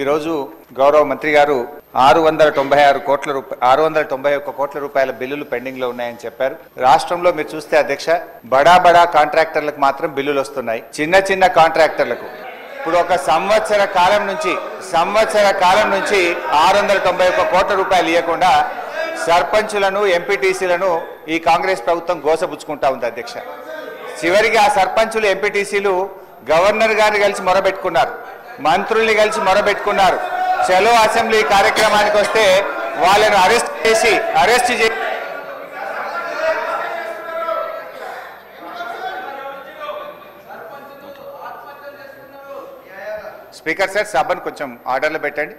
ఈరోజు గౌరవ మంత్రి గారు 691 కోట్ల రూపాయల బిల్లులు పెండింగ్ లో ఉన్నాయని చెప్పారు. రాష్ట్రంలో మీరు చూస్తే అధ్యక్ష, బడా కాంట్రాక్టర్లకు మాత్రం బిల్లులు వస్తున్నాయి. చిన్న చిన్న కాంట్రాక్టర్లకు ఇప్పుడు ఒక సంవత్సర కాలం నుంచి 691 కోట్ల రూపాయలు ఇవ్వకుండా సర్పంచులను ఎంపీటీసీలను ఈ కాంగ్రెస్ ప్రభుత్వం గోసపుచ్చుకుంటా ఉంది అధ్యక్ష. చివరికి ఆ సర్పంచులు ఎంపీటీసీలు గవర్నర్ గారిని కలిసి మొరబెట్టుకున్నారు, మంత్రుల్ని కలిసి మొరబెట్టుకున్నారు. చలో అసెంబ్లీ కార్యక్రమానికి వస్తే వాళ్ళను అరెస్ట్ చేసి స్పీకర్ సార్ సభను కొంచెం ఆర్డర్లో పెట్టండి.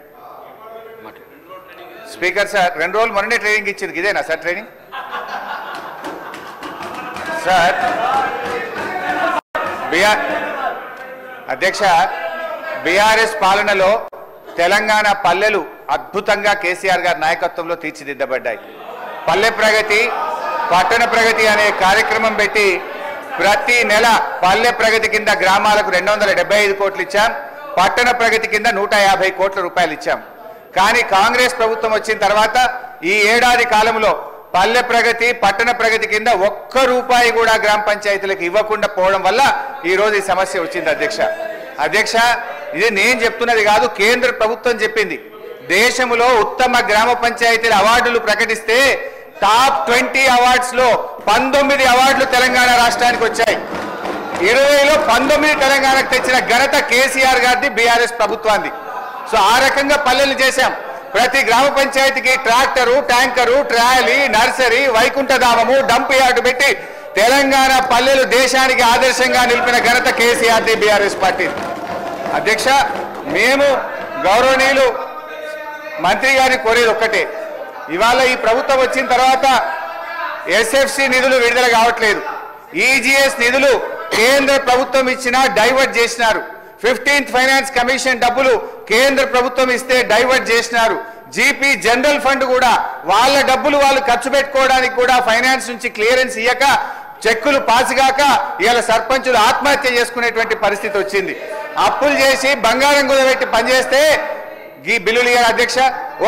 స్పీకర్ సార్ 2 రోజులు మొన్ననే ట్రైనింగ్ ఇచ్చింది, ఇదేనా సార్ ట్రైనింగ్? సార్ అధ్యక్ష, బీఆర్ఎస్ పాలనలో తెలంగాణ పల్లెలు అద్భుతంగా కేసీఆర్ గారి నాయకత్వంలో తీర్చిదిద్దబడ్డాయి. పల్లె ప్రగతి, పట్టణ ప్రగతి అనే కార్యక్రమం పెట్టి ప్రతి నెల పల్లె ప్రగతి కింద గ్రామాలకు 275 కోట్లు ఇచ్చాం, పట్టణ ప్రగతి కింద 150 కోట్ల రూపాయలు ఇచ్చాం. కానీ కాంగ్రెస్ ప్రభుత్వం వచ్చిన తర్వాత ఈ ఏడాది కాలంలో పల్లె ప్రగతి, పట్టణ ప్రగతి కింద 1 రూపాయి కూడా గ్రామ పంచాయతీలకు ఇవ్వకుండా పోవడం వల్ల ఈ రోజు ఈ సమస్య వచ్చింది అధ్యక్ష. ఇది నేను చెప్తున్నది కాదు, కేంద్ర ప్రభుత్వం చెప్పింది. దేశంలో ఉత్తమ గ్రామ పంచాయతీల అవార్డులు ప్రకటిస్తే టాప్ 20 అవార్డ్స్ లో 19 అవార్డులు తెలంగాణ రాష్ట్రానికి వచ్చాయి. 20లో 19 తెలంగాణకు తెచ్చిన ఘనత కేసీఆర్ గారిది, బీఆర్ఎస్ ప్రభుత్వాన్ని. సో ఆ రకంగా పల్లెలు చేశాం. ప్రతి గ్రామ పంచాయతీకి ట్రాక్టరు, ట్యాంకరు, ట్రాలీ, నర్సరీ, వైకుంఠధామము, డంప్ యార్డు పెట్టి తెలంగాణ పల్లెలు దేశానికి ఆదర్శంగా నిలిపిన ఘనత కేసీఆర్ ది, బీఆర్ఎస్ పార్టీ. అధ్యక్ష, మేము గౌరవనీయులు మంత్రి గారిని కోరేది ఒక్కటే, ఇవాళ ఈ ప్రభుత్వం వచ్చిన తర్వాత ఎస్ఎఫ్సి నిధులు విడుదల కావట్లేదు. ఈజీఎస్ నిధులు కేంద్ర ప్రభుత్వం ఇచ్చినా డైవర్ట్ చేసినారు. 15th ఫైనాన్స్ కమిషన్ డబ్బులు కేంద్ర ప్రభుత్వం ఇస్తే డైవర్ట్ చేసినారు. జీపీ జనరల్ ఫండ్ కూడా వాళ్ళ డబ్బులు వాళ్ళు ఖర్చు పెట్టుకోవడానికి కూడా ఫైనాన్స్ నుంచి క్లియరెన్స్ ఇయ్యక, చెక్కులు పాసుగాక ఇవాళ సర్పంచులు ఆత్మహత్య చేసుకునేటువంటి పరిస్థితి వచ్చింది. అప్పులు చేసి బంగారం కుదబెట్టి పనిచేస్తే ఈ బిల్లులు ఇయ్యారు అధ్యక్ష.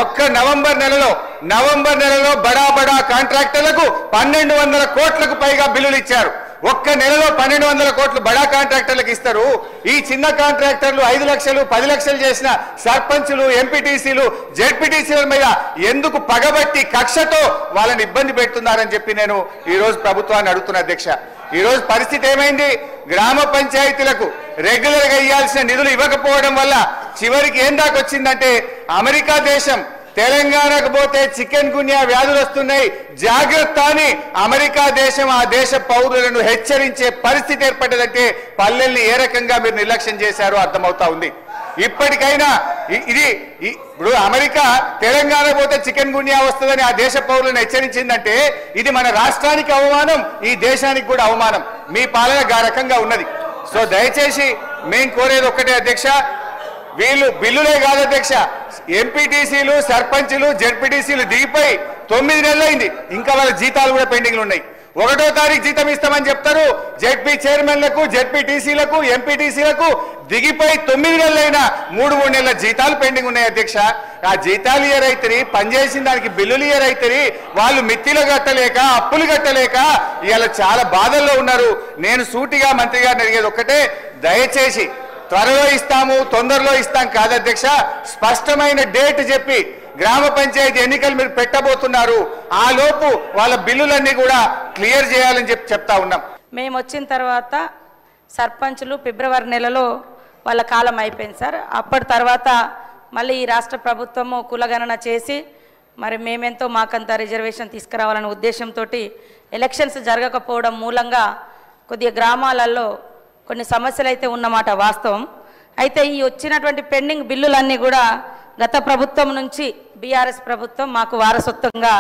ఒక్క నవంబర్ నెలలో బడా కాంట్రాక్టర్లకు 1200 కోట్లకు పైగా బిల్లులు ఇచ్చారు. ఒక్క నెలలో 1200 కోట్లు బడా కాంట్రాక్టర్లకు ఇస్తారు. ఈ చిన్న కాంట్రాక్టర్లు 5 లక్షలు 10 లక్షలు చేసిన సర్పంచులు, ఎంపీటీసీలు, జెడ్పీటీసీల మీద ఎందుకు పగబట్టి కక్షతో వాళ్ళని ఇబ్బంది పెడుతున్నారని చెప్పి నేను ఈ రోజు ప్రభుత్వాన్ని అడుగుతున్నా అధ్యక్ష. ఈ రోజు పరిస్థితి ఏమైంది? గ్రామ పంచాయతీలకు రెగ్యులర్ గా ఇవ్వాల్సిన నిధులు ఇవ్వకపోవడం వల్ల చివరికి ఏం దాకా వచ్చిందంటే, అమెరికా దేశం తెలంగాణకు పోతే చికెన్ గున్యా వ్యాధులు వస్తున్నాయి, జాగ్రత్త అని అమెరికా దేశం ఆ దేశ పౌరులను హెచ్చరించే పరిస్థితి ఏర్పడ్డదంటే పల్లెల్ని ఏ రకంగా మీరు నిర్లక్ష్యం చేశారో అర్థమవుతా ఉంది. ఇప్పటికైనా ఇప్పుడు అమెరికా తెలంగాణ పోతే చికెన్ గున్యా వస్తుందని ఆ దేశ పౌరులను హెచ్చరించిందంటే ఇది మన రాష్ట్రానికి అవమానం, ఈ దేశానికి కూడా అవమానం. మీ పాలన ఆ రకంగా ఉన్నది. సో దయచేసి మేము కోరేది ఒక్కటే అధ్యక్ష, వీళ్ళు బిల్లులే కాదు అధ్యక్ష, ఎంపీటీసీలు, సర్పంచులు, జెడ్పీటీసీలు దిగిపోయి 9 నెలలైంది, ఇంకా వాళ్ళ జీతాలు కూడా పెండింగ్లు ఉన్నాయి. 1వ తారీఖు జీతం ఇస్తామని చెప్తారు. జెడ్పీ చైర్మన్లకు, జెడ్పీటీసీలకు, ఎంపీటీసీలకు దిగిపోయి 9 నెలలైనా 3 నెలల జీతాలు పెండింగ్ ఉన్నాయి అధ్యక్ష. ఆ జీతాలు ఇయరైతే, పనిచేసిన దానికి బిల్లులు ఇయరైతే, వాళ్ళు మిత్తిలు కట్టలేక, అప్పులు కట్టలేక ఇవాళ చాలా బాధల్లో ఉన్నారు. నేను సూటిగా మంత్రి గారిని అడిగేది ఒక్కటే, దయచేసి త్వరలో ఇస్తాము, తొందరలో ఇస్తాం కాదు అధ్యక్ష, స్పష్టమైన డేట్ చెప్పి గ్రామ పంచాయతీ ఎన్నికలు మీరు పెట్టబోతున్నారు, ఆ లోపు వాళ్ళ బిల్లులన్నీ కూడా క్లియర్ చేయాలని చెప్తా ఉన్నాం. మేము వచ్చిన తర్వాత సర్పంచులు ఫిబ్రవరి నెలలో వాళ్ళ కాలం అయిపోయింది సార్. అప్పటి తర్వాత మళ్ళీ ఈ రాష్ట్ర ప్రభుత్వము కులగణన చేసి మరి మేమెంతో మాకంత రిజర్వేషన్ తీసుకురావాలనే ఉద్దేశంతో ఎలక్షన్స్ జరగకపోవడం మూలంగా కొద్దిగా గ్రామాలలో కొన్ని సమస్యలు అయితే ఉన్నమాట వాస్తవం. అయితే ఈ వచ్చినటువంటి పెండింగ్ బిల్లులన్నీ కూడా గత ప్రభుత్వం నుంచి బీఆర్ఎస్ ప్రభుత్వం మాకు వారసత్వంగా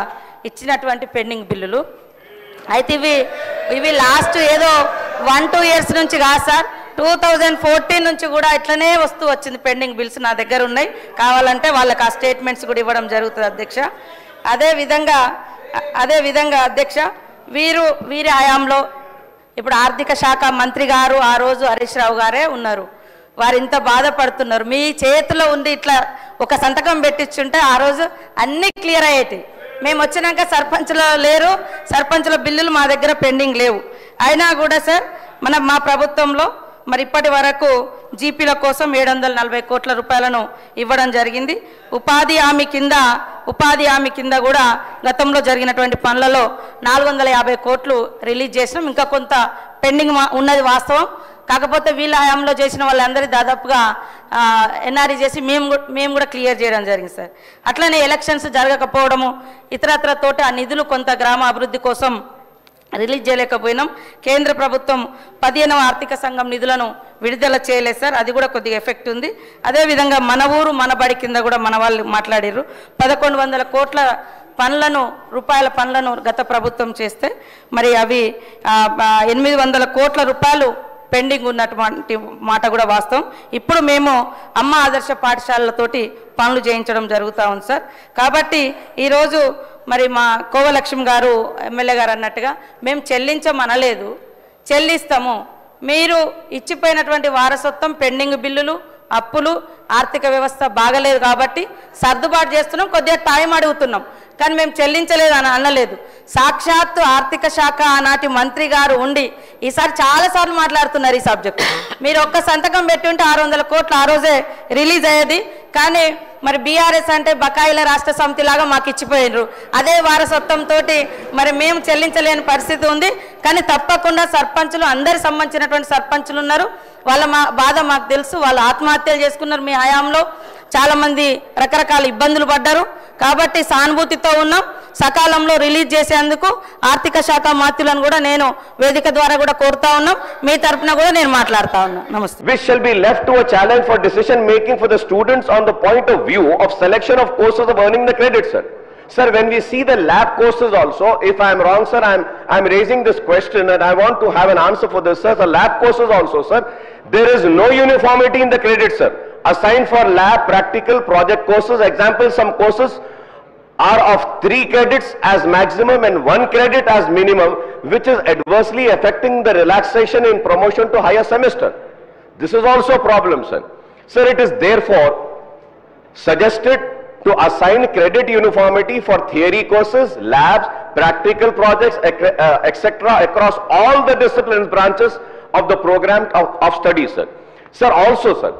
ఇచ్చినటువంటి పెండింగ్ బిల్లులు. అయితే ఇవి లాస్ట్ ఏదో 1-2 ఇయర్స్ నుంచి కాదు సార్, 2014 నుంచి కూడా ఇట్లనే వస్తూ వచ్చింది. పెండింగ్ బిల్స్ నా దగ్గర ఉన్నాయి, కావాలంటే వాళ్ళకి ఆ స్టేట్మెంట్స్ కూడా ఇవ్వడం జరుగుతుంది అధ్యక్ష. అదేవిధంగా అధ్యక్ష, వీరి హయాంలో ఇప్పుడు ఆర్థిక శాఖ మంత్రి గారు ఆ రోజు హరీష్ రావు గారే ఉన్నారు. వారు ఇంత బాధపడుతున్నారు. మీ చేతిలో ఉండి ఇట్లా ఒక సంతకం పెట్టించుంటే ఆ రోజు అన్నీ క్లియర్ అయ్యేటి. మేము వచ్చినాక సర్పంచ్లో లేరు, సర్పంచ్ల బిల్లులు మా దగ్గర పెండింగ్ లేవు. అయినా కూడా సార్ మా ప్రభుత్వంలో మరి ఇప్పటి వరకు జీపీల కోసం 740 కోట్ల రూపాయలను ఇవ్వడం జరిగింది. ఉపాధి హామీ కింద కూడా గతంలో జరిగినటువంటి పనులలో 450 కోట్లు రిలీజ్ చేసినాం. ఇంకా కొంత పెండింగ్ ఉన్నది వాస్తవం. కాకపోతే వీళ్ళ హయాంలో చేసిన వాళ్ళందరి దాదాపుగా ఎన్ఆర్ఈ చేసి మేము కూడా క్లియర్ చేయడం జరిగింది సార్. అట్లనే ఎలక్షన్స్ జరగకపోవడము ఇతరత్ర తోటి ఆ నిధులు కొంత గ్రామ అభివృద్ధి కోసం రిలీజ్ చేయలేకపోయినాం. కేంద్ర ప్రభుత్వం 15వ ఆర్థిక సంఘం నిధులను విడుదల చేయలేదు సార్. అది కూడా కొద్దిగా ఎఫెక్ట్ ఉంది. అదేవిధంగా మన ఊరు మన బడి కింద కూడా మన వాళ్ళు మాట్లాడారు. 1100 కోట్ల రూపాయల పనులను గత ప్రభుత్వం చేస్తే మరి అవి 800 కోట్ల రూపాయలు పెండింగ్ ఉన్నటువంటి మాట కూడా వాస్తవం. ఇప్పుడు మేము అమ్మ ఆదర్శ పాఠశాలలతోటి పనులు చేయించడం జరుగుతూ ఉంది సార్. కాబట్టి ఈరోజు మరి మా కోవలక్ష్మి గారు ఎమ్మెల్యే గారు అన్నట్టుగా మేము చెల్లించమనలేదు, చెల్లిస్తాము. మీరు ఇచ్చిపోయినటువంటి వారసత్వం, పెండింగ్ బిల్లులు, అప్పులు, ఆర్థిక వ్యవస్థ బాగలేదు కాబట్టి సర్దుబాటు చేస్తున్నాం, కొద్దిగా టైం అడుగుతున్నాం. కానీ మేము చెల్లించలేదు అని అనలేదు. సాక్షాత్తు ఆర్థిక శాఖ ఆనాటి మంత్రి గారు ఉండి ఈసారి చాలాసార్లు మాట్లాడుతున్నారు ఈ సబ్జెక్ట్. మీరు ఒక్క సంతకం పెట్టి ఉంటే 600 కోట్లు ఆ రోజే రిలీజ్ అయ్యేది. కానీ మరి బీఆర్ఎస్ అంటే బకాయిల రాష్ట్ర సమితి లాగా మాకు ఇచ్చిపోయినరు. అదే వారసత్వంతో మరి మేము చెల్లించలేని పరిస్థితి ఉంది. కానీ తప్పకుండా సర్పంచులు, అందరికి సంబంధించినటువంటి సర్పంచులు ఉన్నారు, వాళ్ళ బాధ మాకు తెలుసు. వాళ్ళు ఆత్మహత్యలు చేసుకున్నారు మీ హయాంలో, చాలామంది రకరకాల ఇబ్బందులు పడ్డారు. కాబట్టి సానుభూతితో ఉన్నాం. సకాలంలో రిలీజ్ చేసేందుకు ఆర్థిక శాఖ మంత్రులను కూడా నేను వేదిక ద్వారా కూడా కోరుతా ఉన్నాం. మీ తరపున కూడా నేను మాట్లాడుతా ఉన్నా. నమస్తే. Which shall be left to a challenge for decision making for the students on the point of view of selection of courses of earning the credit, sir. Sir, when we see the lab courses also, if I am wrong, sir, I am raising this question and I want to have an answer for this, sir. The lab courses also, sir, there is no uniformity in the credit, sir. Assigned for lab, practical, project courses. Example, some courses are of 3 credits as maximum and 1 credit as minimum, which is adversely affecting the relaxation in promotion to higher semester. This is also a problem, sir. Sir, it is therefore suggested to assign credit uniformity for theory courses, labs, practical projects, etc. across all the disciplines branches of the program of study, sir. Sir, also, sir,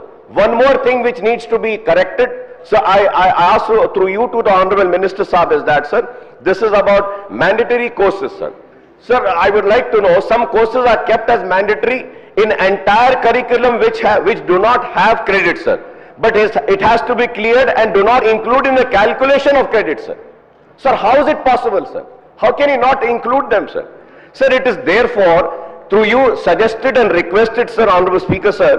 one more thing which needs to be corrected. So I ask through you to the Honorable Minister Saab is that, sir, this is about mandatory courses, sir. Sir, I would like to know, some courses are kept as mandatory in entire curriculum which do not have credit, sir. But it has to be cleared and do not include in the calculation of credit, sir. Sir, how is it possible, sir? How can you not include them, sir? Sir, it is therefore, through you, suggested and requested, sir, Honorable Speaker, sir,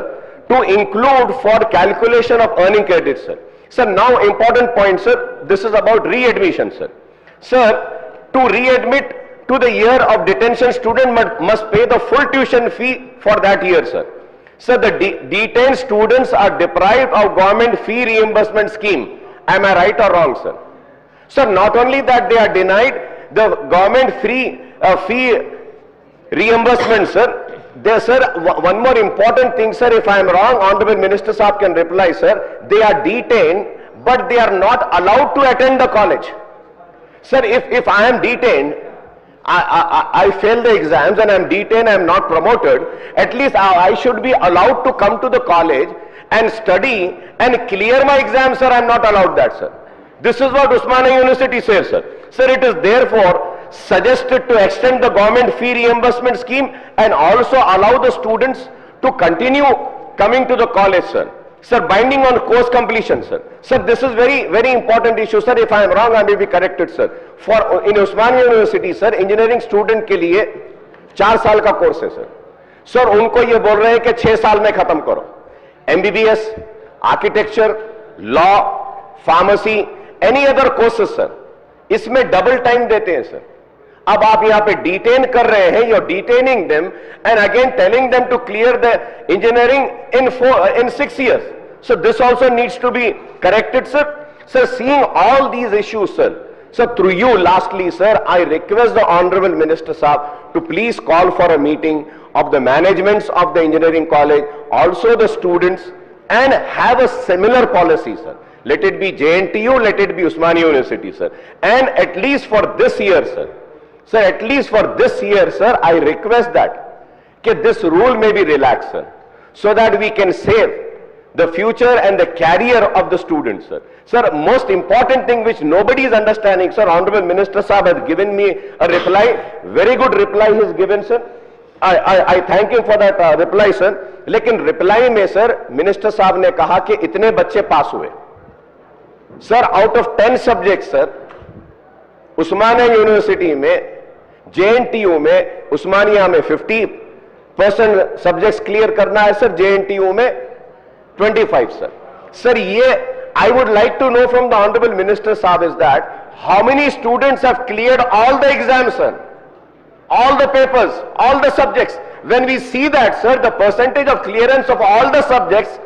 to include for calculation of earning credit, sir. Sir, now important point, sir, this is about readmission, sir. Sir, to readmit to the year of detention, student must pay the full tuition fee for that year, sir. Sir, the detained students are deprived of government fee reimbursement scheme. Am I right or wrong, sir? Sir, not only that they are denied the government fee reimbursement, sir. There, sir, one more important thing, sir, if I am wrong, Honorable Minister Saab can reply, sir. They are detained, but they are not allowed to attend the college. Sir, if I am detained, I fail the exams and I am detained, I am not promoted, at least I should be allowed to come to the college and study and clear my exams, sir. I am not allowed that, sir. This is what Osmania University says, sir. Sir, it is therefore suggested to extend the government fee reimbursement scheme and also allow the students to continue coming to the college, sir. Sir, binding on course completion, sir. Sir, this is very important issue, sir. If I am wrong, I may be corrected, sir. For in Osmania University, sir, engineering student के लिए 4 साल का course है, sir. Sir, उनको ये बोल रहे हैं कि 6 साल में खत्म करो. MBBS, architecture, law, pharmacy, any other courses, sir. इसमें डबल टाइम देते हैं, sir. अब आप यहाँ पे डिटेन कर रहे हैं, you're detaining them and again telling them to clear the engineering in 6 years. So this also needs to be corrected, sir. Sir, seeing all these issues, sir. So through you, lastly, sir, I request the Honorable Minister Saab to please call for a meeting of the managements of the engineering college, also the students, and have a similar policy, sir. Let it be JNTU, let it be Osmania University, sir. And at least for this year, sir. Sir, at least for this year, sir, I request that this rule may be relaxed, sir, so that we can save the future and the career of the students, sir. Sir, most important thing which nobody is understanding, sir, Honorable Minister Saab has given me a reply, very good reply he has given, sir. I thank him for that reply, sir. लेकिन reply में, sir, Minister Saab ने कहा कि इतने बच्चे पास हुए. Sir, out of 10 subjects, sir, Osmania university में, JNTU में, उस्मानिया में 50% सब्जेक्ट्स क्लियर करना है, सर, JNTU में 25, sir. Sir, I would like to know from the Honorable Minister Saab is that how many students have cleared all the exams, sir, all the papers, all the subjects. When we see that, sir, the percentage of clearance of all the subjects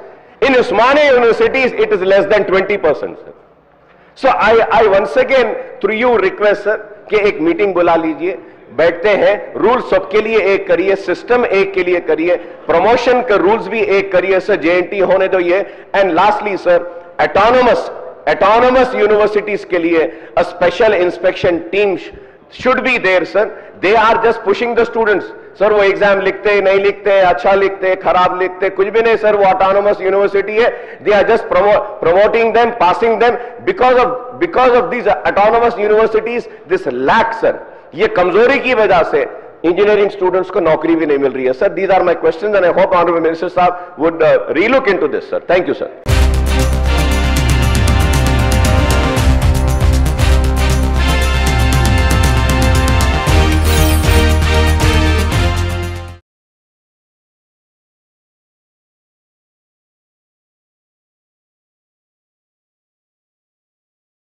in Osmania universities, it is less than 20%, sir. So I once again through you request, sir, कि एक meeting बुला लीजिए, बैठते हैं, rule सबके लिए एक करिए, सिस्टम एक के लिए करिए, प्रमोशन के रूल्स भी एक करिए, सर, JNT होने दो ये. And lastly, sir, autonomous universities के लिए a special inspection team should be there, sir. They are just pushing the students. Sir, वो एग्जाम लिखते नहीं लिखते, अच्छा लिखते, खराब लिखते, कुछ भी नहीं, सर, वो autonomous university है. They are just promoting them, passing them. Because of these autonomous universities, this lack, sir, ये कमजोरी की वजह से इंजीनियरिंग स्टूडेंट्स को नौकरी भी नहीं मिल रही है. Sir, these are my questions and I hope Honorable Minister Saab would relook into this, sir. Thank you, sir.